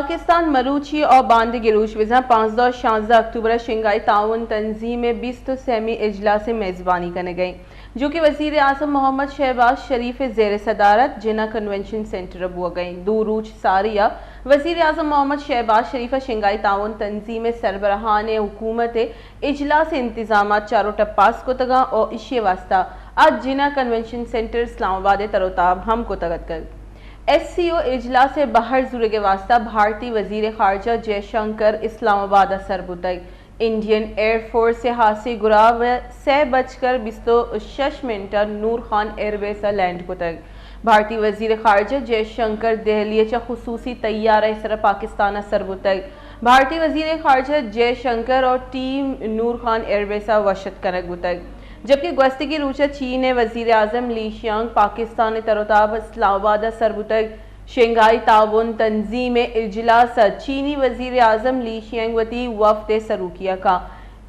پاکستان مروچی اور باند گروش وزا 15 اور 16 اکتوبر شنگھائی تعاون تنظیم 20 سیمی اجلاس میزبانی کرنے گئی جو کہ وزیر اعظم محمد شہباز شریف زیر صدارت جنہ کنونشن سینٹر اب ہو گئی دو روچ ساریہ وزیر اعظم محمد شہباز شریف شنگھائی تعاون تنظیم سربراہان حکومت اجلاس انتظامات چاروں ٹپاس کو تگا اور اشی واسطہ آج جنہ کنونشن سینٹر اسلام آباد تروتاب ہم کو تگت کر ایس سی او اجلاس باہر زورے کے واسطہ بھارتی وزیر خارجہ جے شنکر اسلام آباد سر بتائی انڈین ایئر فورس سے حاصل گراو 6:26 نور خان ایئر بیس لینڈ کو تک بھارتی وزیر خارجہ جے شنکر دہلی چا خصوصی طیارہ سر پاکستان سر بتک بھارتی وزیر خارجہ جے شنکر اور ٹیم نور خان ایئر بیس وشت کنک بتک جبکہ گوشت کی روچہ چین وزیر اعظم لی شیانگ پاکستان تروتاب اسلام آباد سربتگ شنگھائی تعاون تنظیم اجلاس چینی وزیر اعظم لی شیانگ وتی وفد سروکیہ کا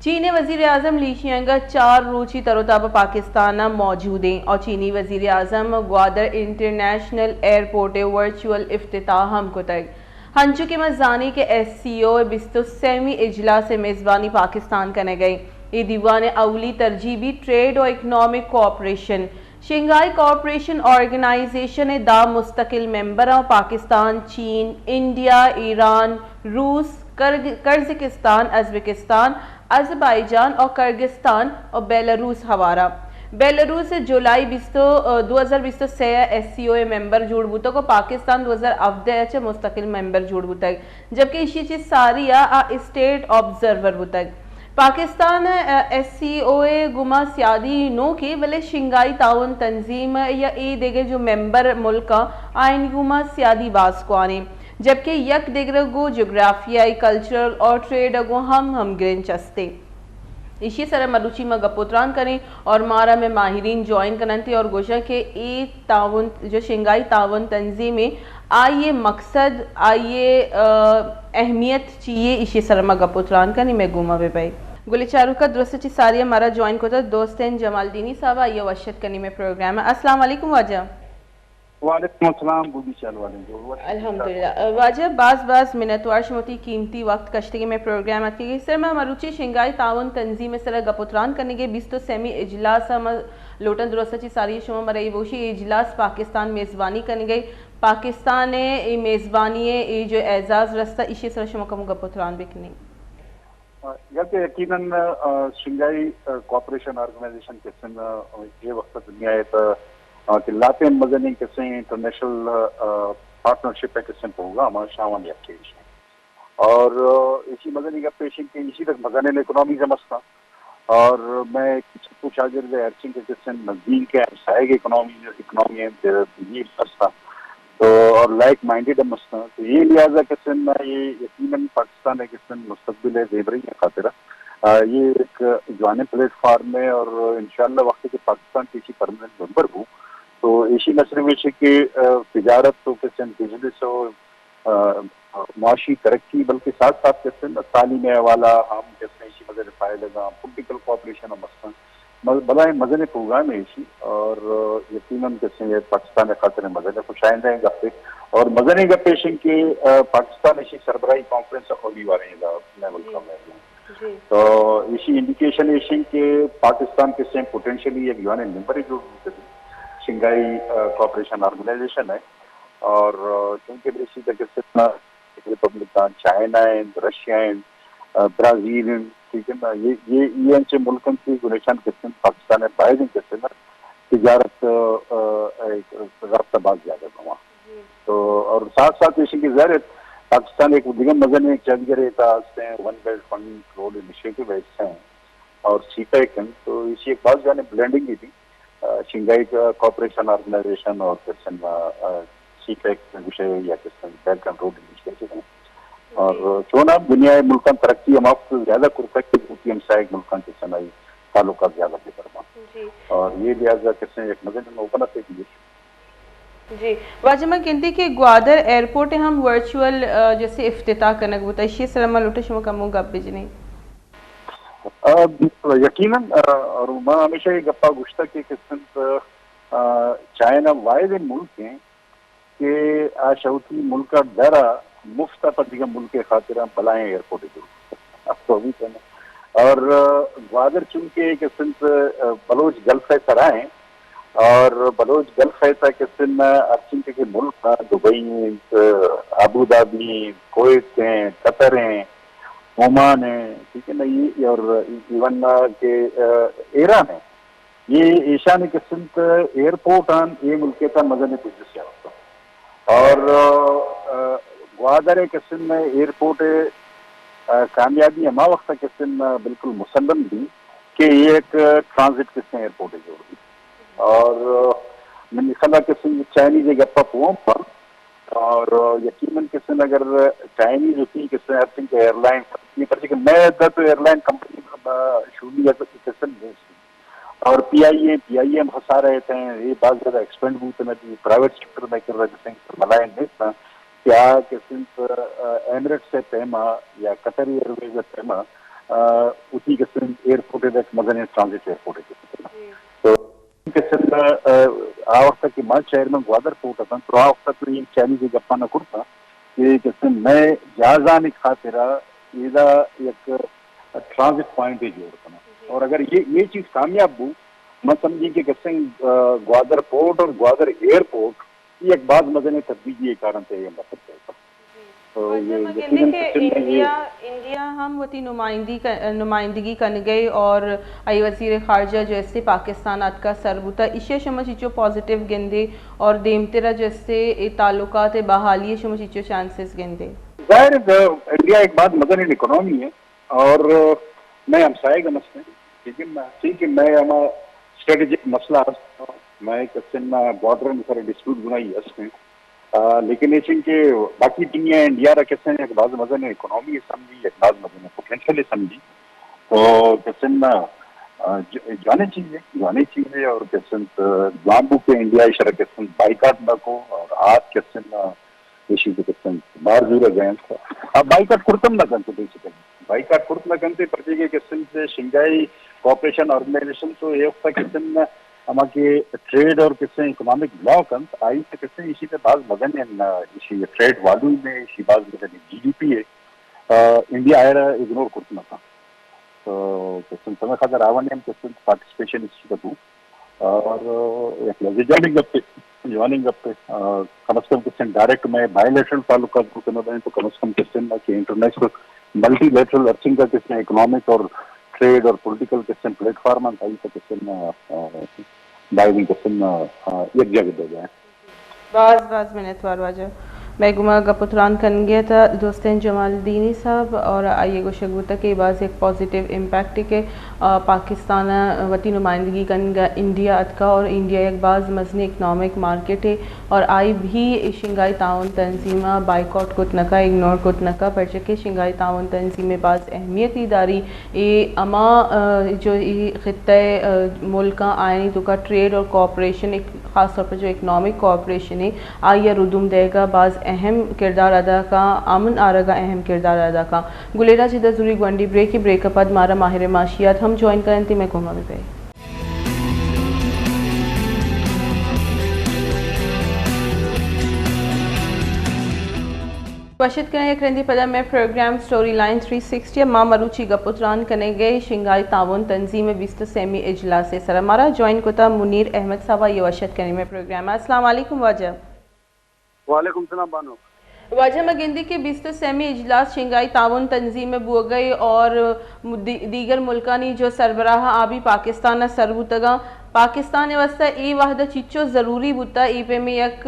چینی وزیر اعظم لی شیانگ 4 روچی تروتاب پاکستان موجود ہیں اور چینی وزیر اعظم گوادر انٹرنیشنل ایئرپورٹ ورچوئل افتتاح ہم کو تک ہنچو کے مزانی کے ایس سی او 20 سیمی اجلاس میزبانی پاکستان کرنے گئی یہ دیوان اولی ترجیبی ٹریڈ اور economic cooperation Shanghai cooperation organisation دا مستقل ممبر پاکستان چین انڈیا ایران روس کرزکستان ازبکستان آذربائیجان اور کرگستان اور بیلاروس ہوارا بیلاروس جولائی 2020 سے ایس سی او ممبر جوڑ بوتا کو پاکستان 2017 مستقل ممبر جوڑ بوتا جبکہ اسی چیز ساریہ اسٹیٹ آبزرور بوتا پاکستان ایس سی او گما سیادی نو کی بلے شنگھائی تعاون تنظیم یا ای دیگر جو ممبر ملک آئین گما سیادی باز کو آنے جبکہ یک دیگر گو جغرافیائی کلچرل اور ٹریڈ گو ہم گرین چستے اسی طرح مروچی میں گپوتران کریں اور مارا میں ماہرین جوائن کرنتے اور گوشہ کے ای تعاون جو شنگھائی تعاون تنظیمیں آئیے مقصد آئیے اہمیت چاہیے اسی طرح میں گپوتران کریں میں گوما بے بھائی گلی چارو کا درست چی ساری ہمارا جوائن کو تھا دوستین جمال دینی صاحب آئیے وشت کرنی میں پروگرام ہے السلام علیکم واجہ وعلیکم السلام بودی چال والے الحمدللہ واجہ بعض منتوار شموتی قیمتی وقت کشتگی میں پروگرام آتی گئی سر میں مروچی شنگھائی تعاون تنظیم سر گپوتران کرنے گے 20 سیمی اجلاس لوٹن درست چی ساری شما مرائی بوشی اجلاس پاکستان میزبانی کرنے گئی پاکستان میزبانی جو اعزاز رستہ اسی سر شما کم گپوتران بکنی یقیناً شنگھائی کوآپریشن آرگنائزیشن کے یہ وقت دنیا ہے کہ لاتین مدنی کسے انٹرنیشنل پارٹنرشپ ہے کسے ہوگا ہمارا شاوان یکی اور اسی مدنی کا پیشن کے اسی تک مدنی اکنامی جمستا اور میں چھپو شاگرد ارچنگ کے کسے نزدیک ہے سائے کے اکنامی ہے یہ بستا تو اور لائک مائنڈیڈ مستا تو یہ لہٰذا کسے میں یہ یقیناً پاکستان ہے کسے مستقبل ہے دیبری ہے خاطرہ یہ ایک جوانے پلیٹ فارم ہے اور انشاءاللہ وقت کے پاکستان کی اسی پرمنٹ ممبر ہوں تو اسی نہ صرف کہ تجارت تو کسے بزنس ہو معاشی ترقی بلکہ ساتھ ساتھ کسے تعلیم والا ہم کسے اسی مدد فائدہ گا پولیٹیکل کوآپریشن اور مسئلہ بلائے مدن پروگرام ہے اسی اور یقیناً کسے یہ پاکستان خاطر مدن خوش آئندہ ہیں گپے اور مدنی گپے شن کے پاکستان اسی سربراہی کانفرنس ہولی والے ہیں اپنے ملک میں تو اسی انڈیکیشن ایشن کے پاکستان کے سیم پوٹینشلی ایک یوان ممبر جو شنگھائی کوآپریشن آرگنائزیشن ہے اور چونکہ اسی طرح سے ریپبلکان چائنا ہے رشیا ہے برازیل ہے ٹھیک ہے نا یہ انچے ملکن کی گنیشان قسم پاکستان ہے باہر قسم تجارت رابطہ باز زیادہ ہوا تو اور ساتھ ساتھ اسی کی ضرورت پاکستان ایک دیگر مزن ایک جگہ رہتا ہے one belt one road initiative ایسے ہیں اور سی پیک ہیں تو اسی ایک بات جانے بلینڈنگ کی تھی شنگھائی کوآپریشن آرگنائزیشن اور کسن سی پیک وشے یا کسن بیلٹ اینڈ روڈ انیشیٹو ہیں اور چونا دنیا ملکان ترقی ہم آپ زیادہ کرفیکٹ ہوتی ہے ہم ملکان کسن آئی تعلقات زیادہ کے کرنا اور یہ لہٰذا کسن ایک مزن اوپن اپ کی جی واجہ میں کہتی کہ گوادر ایئرپورٹ ہم ورچوئل جیسے افتتاح کرنا ہوتا ہے اسی سلامہ لوٹے شما کموں گپ بجنی یقیناً اور میں ہمیشہ یہ گپا گشتہ کہ قسم چائنا واحد ملک ہیں کہ آشوتی ملک کا ڈرا مفت پر دیگر ملک کے خاطر بلائیں ایئرپورٹ اب تو ابھی کہنا اور گوادر چونکہ کہ سنت بلوچ گلف ہے سرائیں اور بلوچ گلف ہے کہ سن ارچن کے ملک دبئی ابو ظہبی کویت ہیں قطر ہیں عمان ہے ٹھیک ہے نا یہ اور ایون کہ ایران ہے یہ ایشان قسم ایئرپورٹ آن یہ ملک کا مدن بزنس اور گوادر قسم میں ایئرپورٹ کامیابی ہما وقت قسم بالکل مسلم بھی کہ یہ ایک ٹرانزٹ قسم ایئرپورٹ ہے جو اور میں خلا قسم چائنیز گپا پوم پر اور یقیناً قسم اگر چائنیز ہوتی قسم ہر سنگ ایئر لائن کہ میں ایئر لائن کمپنی شروع قسم نہیں اور پی آئی ایم ہنسا رہے تھے یہ بات زیادہ ایکسپینڈ ہوتے میں پرائیویٹ سیکٹر میں کر رہے تھے ملائن نہیں تھا کیا کہ صرف ایمریٹ سے پیما یا قطر ایئر ویز سے پیما اسی قسم ایئرپورٹ ایک مدن ٹرانزٹ ایئرپورٹ ہے تو قسم آ وقت کی ماں شہر میں گوادر پورٹ تھا تو آ وقت تو یہ چائنیز گپا نہ کرتا کہ قسم میں جہازان خاطرہ یہ ایک ٹرانزٹ پوائنٹ ہی جوڑتا اور اگر یہ چیز کامیاب ہو میں سمجھی کہ قسم گوادر پورٹ اور گوادر ایئرپورٹ یہ ایک بعض مدن تبدیلی یہ کارن سے یہ مطلب ہے تو انڈیا ہم وتی نمائندگی کن گئی اور ای وزیر خارجہ جو اس سے پاکستان آت کا سر بوتا اسے شما چیچو پازیٹیو گندے اور دیمترا جو اس سے تعلقات بحالی شما چیچو چانسز گندے ظاہر انڈیا ایک بعد مدن اکنامی ہے اور میں ہمسائے کا مسئلہ ٹھیک ہے میں ہمارا اسٹریٹجک مسئلہ میں قسم بارڈر میں سارے ڈسپیوٹ بنائی اس میں لیکن یہ کہ باقی دنیا انڈیا را قسم ایک بعض مدن اکنامی سمجھی ایک بعض مدن پوٹینشیل سمجھی تو قسم جانے چیزیں اور قسم لامبو کے انڈیا اشارہ قسم بائیکاٹ نہ کو اور آج قسم اسی کے قسم باہر ضرور گئے اب بائیکاٹ کرتم نہ کرتے بیسیکلی بائیکاٹ کرت نہ کرتے پرچے کے قسم سے شنگھائی کوآپریشن آرگنائزیشن تو یہ وقت قسم ہما کے ٹریڈ اور قسم اکنامک بلاک آئی سے قسم اسی پہ بعض مدن اسی ٹریڈ والو میں اسی بعض مدن جی ڈی پی ہے انڈیا آئے رہا اگنور کرتنا تھا تو قسم سمے خاطر آوان ہم قسم پارٹیسپیشن اسی کا دوں اور ایک جوائننگ اپ پہ کم از کم قسم ڈائریکٹ میں بائی لیٹرل تعلقات کو کرنا دیں تو کم از کم قسم کہ انٹرنیشنل ملٹی لیٹرل ارچنگ کا قسم اکنامک اور ٹریڈ اور پولیٹیکل قسم پلیٹ فارم آئی تو قسم ڈائیونگ قسم ایک جگہ دے جائیں بعض منت وار واجہ میں گما گپتران کن گیا تھا دوستین جمال الدینی صاحب اور آئیے گو شگوتا کہ بعض ایک پازیٹیو امپیکٹ کے پاکستان وتی نمائندگی کن گا انڈیا اتکا اور انڈیا ایک بعض مزنی اکنامک مارکیٹ ہے اور آئی بھی شنگھائی تعاون تنظیمہ بائیکاٹ کت نکا اگنور کت نکا پرچکے شنگھائی تعاون تنظیمیں بعض اہمیت داری اما جو خطۂ ملکاں آئینی تو کا ٹریڈ اور کوآپریشن خاص طور پر جو اکنامک کوآپریشن ہے آئیے ردوم دے گا بعض اہم کردار ادا کا امن آرگا اہم کردار ادا کا گلیرا جدہ ضروری گونڈی بریک اپ مارا ماہر معاشیات ہم جوائن کریں تھی میں کہوں بھی پہ کوشش کریں ایک رندی پدہ میں پروگرام سٹوری لائن 360 ماں مروچی گپتران کنے گئے شنگھائی تعاون تنظیم 20 اجلاس سر ہمارا جوائن کوتا منیر احمد صاحبہ یہ وشت کرنے میں پروگرام ہے السلام علیکم واجہ وعلیکم السلام بانو واجہ مگندی کے 20 اجلاس شنگھائی تعاون تنظیم میں بو گئی اور دیگر ملکانی جو سربراہ آبی پاکستان سر بوتگا پاکستان واسطہ ای واحدہ چیچو ضروری بوتا ای پہ میں یک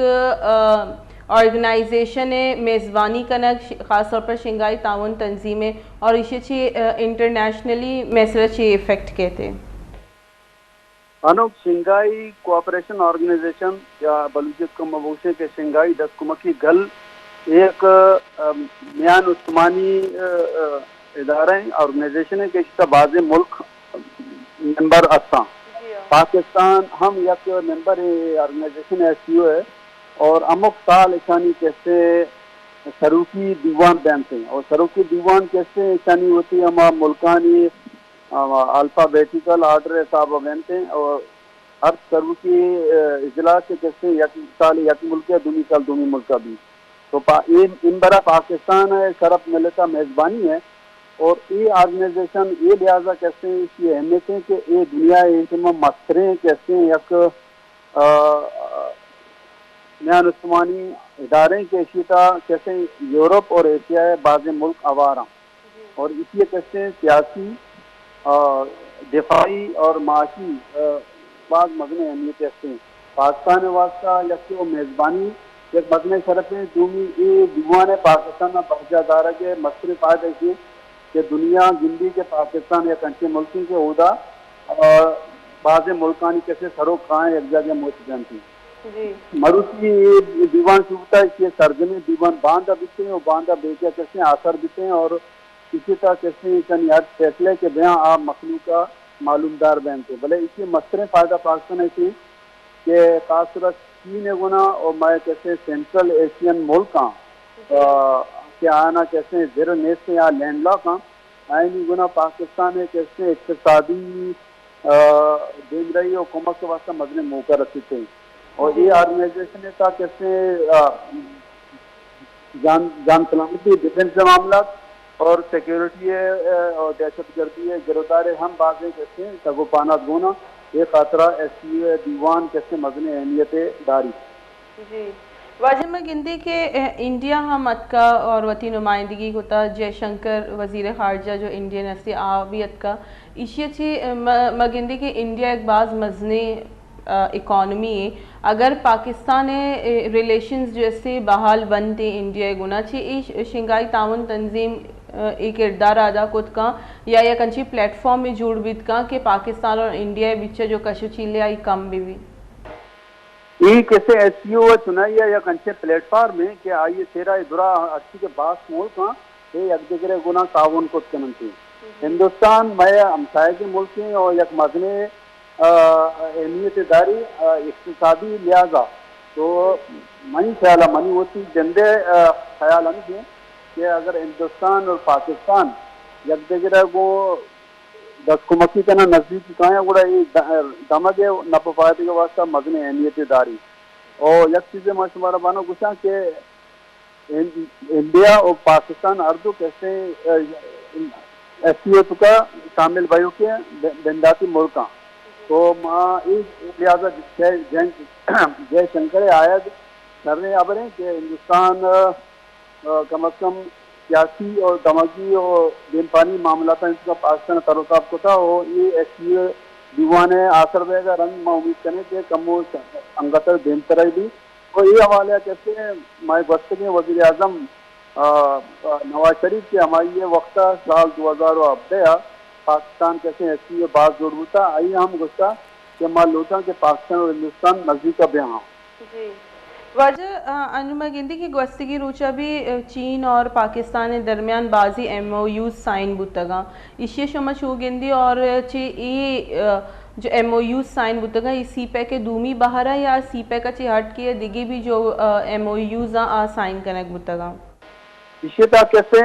آرگنائزیشن میزبانی کنک خاص طور پر شنگھائی تعاون تنظیمیں اور اسے چی انٹرنیشنلی میسر چی ایفیکٹ کہتے ہیں انو شنگھائی کوآپریشن آرگنائزیشن یا بلوچستان کو مبوشے کے شنگھائی 10 کمکی گل ایک میان عثمانی ادارہ ہے آرگنائزیشن ہے کہ اس کا بعض ملک ممبر اساں پاکستان ہم یک ممبر آرگنائزیشن ایس سی او ہے اور امک سال اشانی کیسے سروکی دیوان بنتے ہیں اور سروکی دیوان کیسے اشانی ہوتی ہے ہمارا ملکانی الفابیٹیکل آرڈر حساب بنتے ہیں اور ہر سروکی اجلاس سے کیسے یک سال یک ملک ہے دونی سال دونی ملک بھی تو ان برا پاکستان شرف ملتا میزبانی ہے اور یہ آرگنائزیشن یہ لہٰذا کہتے ہیں اس کی اہمیت ہے کہ یہ دنیا مسئرے کہتے ہیں یک میان عثمانی ادارے کے اشیتا کہتے ہیں یورپ اور ایشیا بعض ملک آوارہ اور اس لیے کہتے ہیں سیاسی دفاعی اور معاشی بعض مبنی اہمیت کہتے ہیں پاکستان واسطہ یک میزبانی ایک مبنی شرف ہے دومی یہ دیوان پاکستان میں بخشا دارہ کے مصر فائدہ ہے کہ دنیا گندی کے پاکستان یا کنچے ملکی کے عہدہ اور بعض ملکانی کیسے سروک کھائیں ایک جگہ موت جانتی مروسی یہ دیوان شبتا ہے کہ سرزمی دیوان باندھا بیتے ہیں اور باندھا بیچا کیسے آثر بیتے ہیں اور اسی طرح کیسے چند یاد فیصلے کے بیاں آپ مخلوق کا معلوم دار بہنتے بھلے اسی مصریں فائدہ پاکستان ہے کہ خاص صورت چین گنا اور میں کیسے سینٹرل ایشین ملک کہ آنا کیسے زیر نیس یا لینڈ لاک آئینی گنا پاکستان ہے کیسے اقتصادی دین رہی اور حکومت کے واسطہ مدن موقع رکھتے ہیں اور یہ آرگنائزیشن تھا کیسے جان سلامتی ڈیفینس معاملات اور سیکیورٹی ہے اور دہشت گردی ہے گرفتار ہم باتیں کیسے سگو پانات گونا یہ خاطرہ ایسی دیوان کیسے مدن اہمیت داری جی واجب میں گندی کے انڈیا ہمت کا اور وطی نمائندگی ہوتا جے شنکر وزیر خارجہ جو انڈین اسی آبیت کا اسی اچھی مگندی کے انڈیا ایک بعض مزنے اکانومی اگر پاکستان ریلیشنز جیسے بحال بنتے انڈیا گنا چھ شنگائی تعاون تنظیم ایک کردار ادا کت کا یا کنچی پلیٹ فارم میں جوڑ بیت کا کہ پاکستان اور انڈیا بچے جو کشو چیلے آئی کم بھی یہ کیسے ایس سی او چنائی یا کنچے پلیٹ فارم میں کہ آئیے تیرا درا اچھی کے باس ملک یہ یک دیگر گنا تعاون کت کننتی ہندوستان میں ہمسائے کے ملک ہیں اور یک مدنے اہمیت داری اقتصادی لہذا تو منی خیال منی ہوتی جندے خیال ہم ہیں کہ اگر ہندوستان اور پاکستان یک دیگر کو دس کمکی کے نا نزدیکی کہاں گوڑا یہ دمگ نپفایتی کے واسطہ مدن اہمیت داری اور یک چیزیں میں شمارا بانا گوشا کہ انڈیا اور پاکستان اردو کیسے ایس سی او کا شامل بھائیوں کے بنداتی ملکاں تو ماں اس لہٰذا جے شنکر آیت کرنے آبریں کہ ہندوستان کم از کم سیاسی اور دماغی اور دین پانی معاملات اس کا پاکستان تروتاب کو تھا اور یہ ایسی دیوان آثر بے گا رنگ میں امید کرنے کہ کم انگتر دین ترائی بھی اور یہ حوالہ کیسے مائے گفتگی وزیر اعظم نواز شریف کے ہماری یہ وقتہ سال 2010 پاکستان کیسے ایسی بات جوڑ ہوتا آئیے ہم گشتہ کہ معلوم کہ پاکستان اور ہندوستان نزدیک کا بیاں جی واجہ انجمہ گندی کی گوستگی روچہ بھی چین اور پاکستان درمیان بعضی ایم او یوز سائن بودتگا اسی شما چو گندی اور جو ایم او یوز سائن بودتگا یہ سی پے کے دومی باہرہ یا سی پے کا چی ہٹ کیا دیگی بھی جو ایم او یوز سائن کنک بودتگا اسی طرح کیسے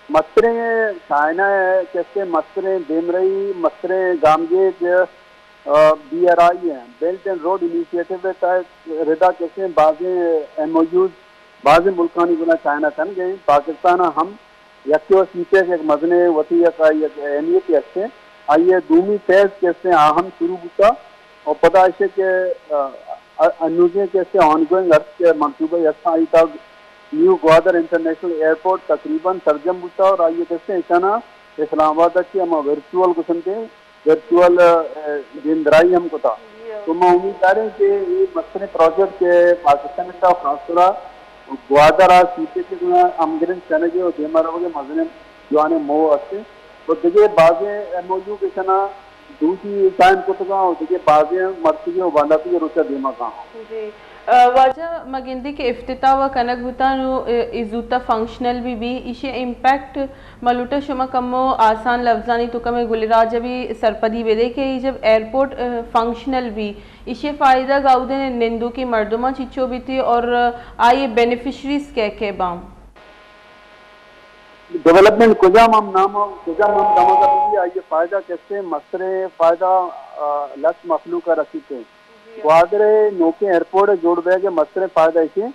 مصریں چائنا ہے کیسے مصریں دیمرئی مصریں گامگیج بی آر آئی ہیں بیلٹ اینڈ روڈ انیشیٹو ردا کیسے بعض ایم او یوز بعض ملکانی گنا چائنا کن گئے پاکستان ہم یکی و سیپے کے ایک مزنے وطیہ کا ایک اہمیت یکتے آئیے دومی فیز کیسے اہم شروع ہوتا اور پتہ ہے کہ انوزیں کیسے آن گوئنگ ارتھ کے منصوبہ یسا آئی تک نیو گوادر انٹرنیشنل ایئرپورٹ تقریباً سرجم ہوتا اور آئیے کیسے اشانہ اسلام آباد کی ہم ورچوئل کو سنتے ہیں ورچوئل دیندرائی ہم کو تھا تو میں امید دار ہوں کہ یہ مصرے پروجیکٹ کے پاکستان کا خاص طور گوادر سیپے کے امگرن چنگے اور دیمارا کے مزنے جو آنے مو ہستے اور دیکھیں بعض ایم او یو کے سنا دوسری ٹائم کو تو اور دیکھیں بعض مرسی اور بانداتی کے روچہ دیما کہاں جی واجہ مگندی کے افتتاح و کنک بوتانو ازوتا فنکشنل بھی اسے امپیکٹ ملوٹا شما کمو آسان لفظانی تو کم گلراج بھی سرپدی بے دے کہ جب ایئرپورٹ فنکشنل بھی اسے فائدہ گاؤدے نندو کی مردمہ چچو بھی تھی اور آئیے بینیفیشریز کے بام ڈیولپمنٹ کجا مام نام کجا مام دماغا بھی آئیے فائدہ کیسے مصرے فائدہ لس مخلوق کا رسیتے گوادر نوکے ایئرپورٹ جوڑ بے کے مصرے فائدہ اسے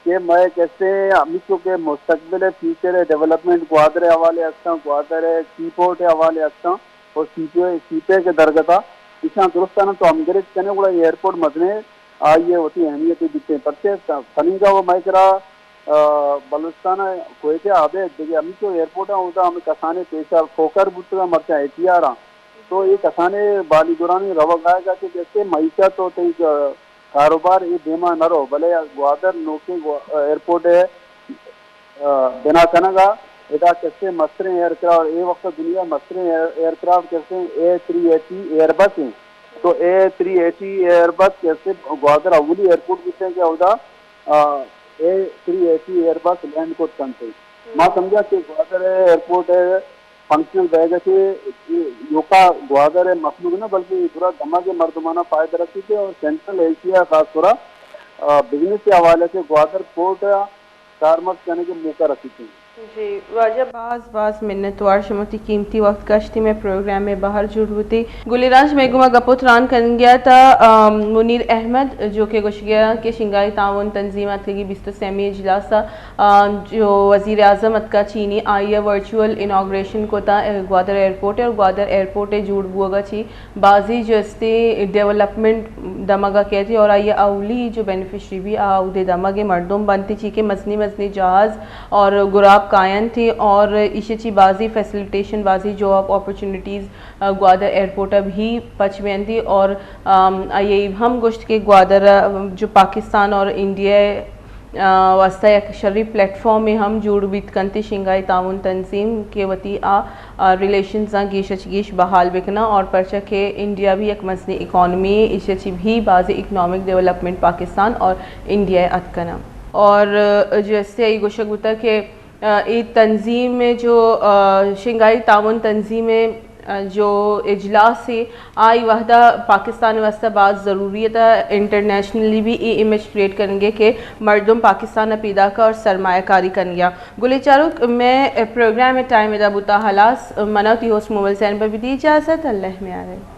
کہ میں کیسے امیتو کے مستقبل فیوچر ڈیولپمنٹ گوادر حوالے ہستا گوادر سی پورٹ حوالے ہستا اور سی پے کے درگتا اساں درستانہ تو امگریج کنے گوڑا ایئرپورٹ مدنے آئیے ہوتی اہمیت دیتے پرچے فننگا و مائکرا بلوچستان کوئٹے آبے دیکھے امیتو ایئرپورٹ ہوتا ہمیں کسانے پیشہ کھوکر بودتا مرچہ احتیارا تو یہ کسانے بالی دورانی روگ آئے گا کہ جیسے معیشت تو کاروبار یہ دیما نہ رہو بھلے گوادر نوکی ایئرپورٹ ہے بنا کنگا ادا کیسے مصریں ایئر کرافٹ یہ وقت دنیا مصریں ایئر کرافٹ کیسے A380 ایئر بس ہیں تو A380 ایئر بس کیسے گوادر اولی ایئرپورٹ کیسے کیا ہوتا A380 ایئر بس لینڈ کو کنتے ماں سمجھا کہ گوادر ایئرپورٹ ہے فنکشنل بیگ سے یوکا گوادر مخلوق نہ بلکہ پورا دما کے مردمانہ فائدہ رکھتی تھے اور سینٹرل ایشیا خاص طور بزنس کے حوالے سے گوادر پورٹ کارمرس کرنے کے موقع رکھی تھی. جی واجہ باز منتوار شمتی قیمتی وقت کشتی میں پروگرام میں باہر جڑ ہوتی گلی راج میں گما گپوتران کر گیا تھا منیر احمد جو کہ گوش گیا کہ شنگائی تعاون تنظیمات کی 23ویں اجلاس تھا جو وزیر اعظم کا چینی آئی ورچوئل انوگریشن کو تھا گوادر ایئرپورٹ اور گوادر ایئرپورٹ جوڑ بوگا چی بازی جو استے ڈیولپمنٹ دماغا کہتی اور آئیے اولی جو بینیفیشری بھی آؤدے دماغے مردم بنتی چی کہ مزنی جہاز اور گراب قائم تھی اور اسی چی بازی فیسیلیٹیشن بازی جاب اپرچونٹیز گوادر ایئرپورٹ اب ہی پچوین تھی اور یہ ہم گوشت کے گوادر جو پاکستان اور انڈیا واسطہ ایک شرعی پلیٹ فارم میں ہم جوڑ بیت کنتی شنگائی تعاون تنظیم کے وتی ریلیشنز گیش بحال بکنا اور پرچہ کہ انڈیا بھی ایک مزنی اکانومی اسی چی بھی بازی اکنامک ڈیولپمنٹ پاکستان اور انڈیا اتکنا اور جیسے یہ گوشک ہوتا کہ یہ تنظیم میں جو شنگائی تعاون تنظیم میں جو اجلاس سے آئی وحدہ پاکستان واسطہ بات ضروریت ہے انٹرنیشنلی بھی یہ امیج کریٹ کریں گے کہ مردم پاکستان پیدا کا اور سرمایہ کاری کریں گیا گلی چارک میں پروگرام میں ٹائم ادا بتا حلاس مناتی ہوس موبائل سین پر بھی دی اجازت اللہ میں آ رہے